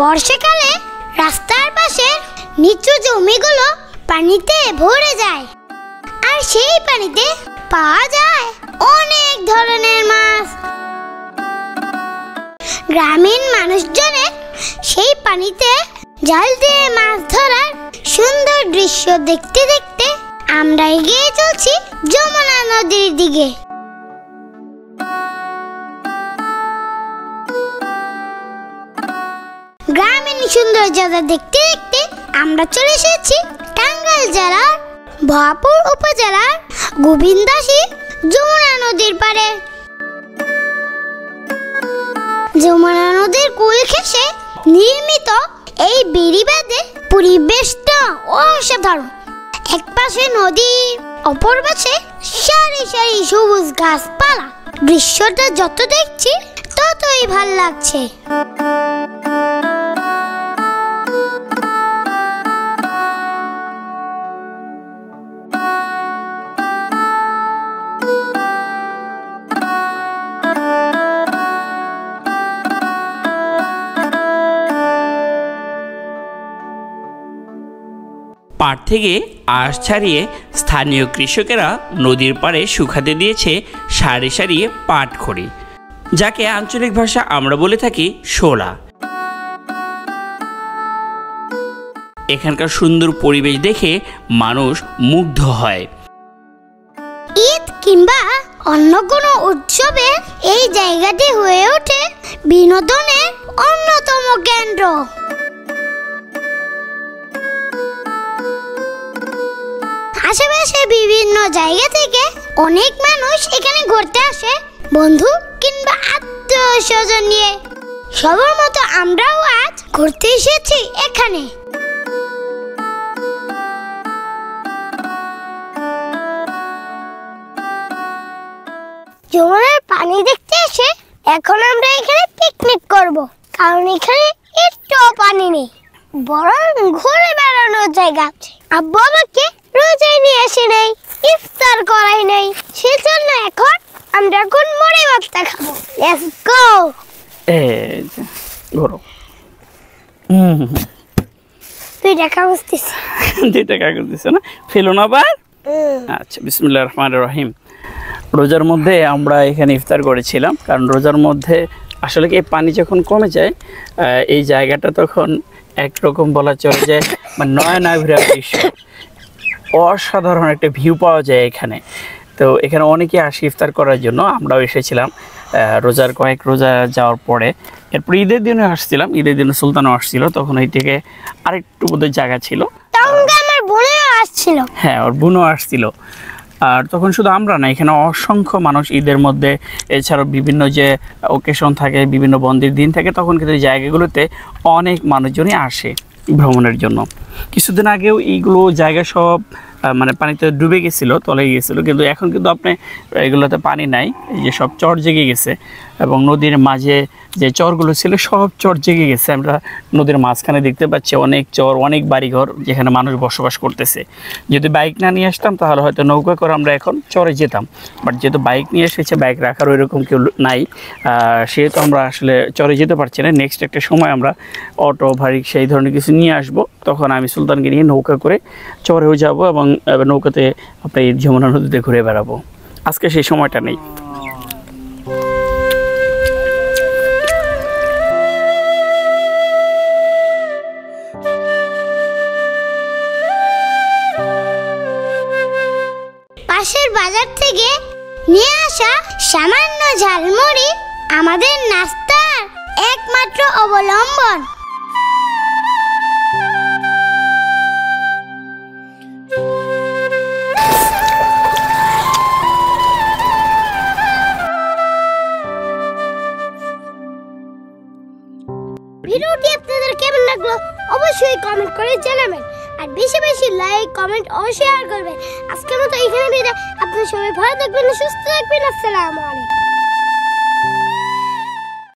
বর্ষাকালে রাস্তার পাশে নিচু জমিগুলো পানিতে ভরে যায়, আর সেই পানিতে পাওয়া যায় অনেক ধরনের মাছ। গ্রামীণ মানুষজনের সেই পানিতে জাল দিয়ে মাছ ধরার সুন্দর দৃশ্য দেখতে দেখতে আমরা এগিয়ে চলছি যমুনা নদীর দিকে। গ্রামীণ সৌন্দর্যতা দেখতে দেখতে আমরা চলে এসেছি টাঙ্গাইল জেলার ভরপুর উপজেলার গোবিন্দাসী যমুনা নদীর পাড়ে। যমুনা নদীর কুল ঘেঁষে নির্মিত এই বেড়িবাঁধে পরিবেশটা অসাধারণ। এক পাশে নদী, অপর পাশে সারি সারি সবুজ গাছপালা। দৃশ্যটা যত দেখছি ততই ভাল লাগছে। পাড় থেকে আঁশ ছাড়িয়ে স্থানীয় কৃষকেরা নদীর পাড়ে শুকাতে দিয়েছে সারি সারি পাটখড়ি, যাকে আঞ্চলিক ভাষা আমরা বলে থাকি শোলা। এখানকার সুন্দর পরিবেশ দেখে মানুষ মুগ্ধ হয়। ঈদ কিংবা অন্য কোনো উৎসবে এই জায়গাটি হয়ে ওঠে বিনোদনের অন্যতম কেন্দ্র। আশেপাশে বিভিন্ন জায়গা থেকে অনেক মানুষ এখানে ঘুরতে আসে, বন্ধু কিংবা আত্মীয় স্বজন নিয়ে। সবার মতো আমরাও আজ ঘুরতে এসেছি এখানে। যমুনার পানি দেখতে এসে এখন আমরা এখানে পিকনিক করব, কারণ এখানে একটু পানি নেই, বরং ঘুরে বেড়ানোর জায়গা আছে। আব্বু আমাকে রোজায় নিয়ে আসে নাই, ইফতার করাই নাই, সেজন্য এখন আমরা মুড়ি ভর্তা খাবো। Let's go. দুইটা কাগজ দিছে না, ফেলো না আবার। আচ্ছা, বিসমিল্লাহির রহমানির রহিম। রোজার মধ্যে আমরা এখানে ইফতার করেছিলাম, কারণ রোজার মধ্যে আসলে কি পানি যখন কমে যায় এই জায়গাটা তখন একরকম বলা চলে যায় মানে নয়নাভিরাম দৃশ্য, অসাধারণ একটা ভিউ পাওয়া যায় এখানে। তো এখানে অনেকে আসে ইফতার করার জন্য, আমরাও এসেছিলাম রোজার কয়েক রোজা যাওয়ার পরে। এরপর ঈদের দিনে আসছিলাম, ঈদের দিনে সুলতানও আসছিল, তখন এই থেকে আরেকটু বোধহয় জায়গা ছিল। আমার বোনও আসছিল। হ্যাঁ, ওর বোনও আসছিল। আর তখন শুধু আমরা না, এখানে অসংখ্য মানুষ ঈদের মধ্যে, এছাড়াও বিভিন্ন যে ওকেশন থাকে, বিভিন্ন বন্ধের দিন থাকে, তখন কিন্তু এই জায়গাগুলোতে অনেক মানুষজনই আসে ভ্রমণের জন্য। কিছুদিন আগেও এইগুলো জায়গা সব মানে পানিতে ডুবে গেছিলো, তলে গেছিলো, কিন্তু এখন কিন্তু আপনি এগুলোতে পানি নাই, এই যে সব চর জেগে গেছে এবং নদীর মাঝে যে চরগুলো ছিল সব চর জেগে গেছে। আমরা নদীর মাঝখানে দেখতে পাচ্ছি অনেক চর, অনেক বাড়িঘর যেখানে মানুষ বসবাস করতেছে। যদি বাইক না নিয়ে আসতাম তাহলে হয়তো নৌকা করে আমরা এখন চরে যেতাম, বাট যেহেতু বাইক নিয়ে এসেছে, বাইক রাখার ওইরকম কেউ নাই, সেহেতু আমরা আসলে চরে যেতে পারছি না। নেক্সট একটা সময় আমরা অটো ভারী সেই ধরনের কিছু নিয়ে আসব, তখন আমি সুলতানকে নিয়ে নৌকা করে চরেও যাব এবং নৌকাতে আপনি যমুনা নদীতে ঘুরে বেড়াবো। আজকে সেই সময়টা নেই। পাশের বাজার থেকে নিয়ে আসা সামান্য ঝালমুড়ি আমাদের নাস্তার একমাত্র অবলম্বন। ভিডিওটি আপনাদের কেমন লাগলো অবশ্যই কমেন্ট করে জানাবেন, আর বেশি বেশি লাইক, কমেন্ট ও শেয়ার করবেন। আজকের মতো এখানে বিদায়। আপনারা সবাই ভালো থাকবেন, সুস্থ থাকবেন। আসসালামু আলাইকুম।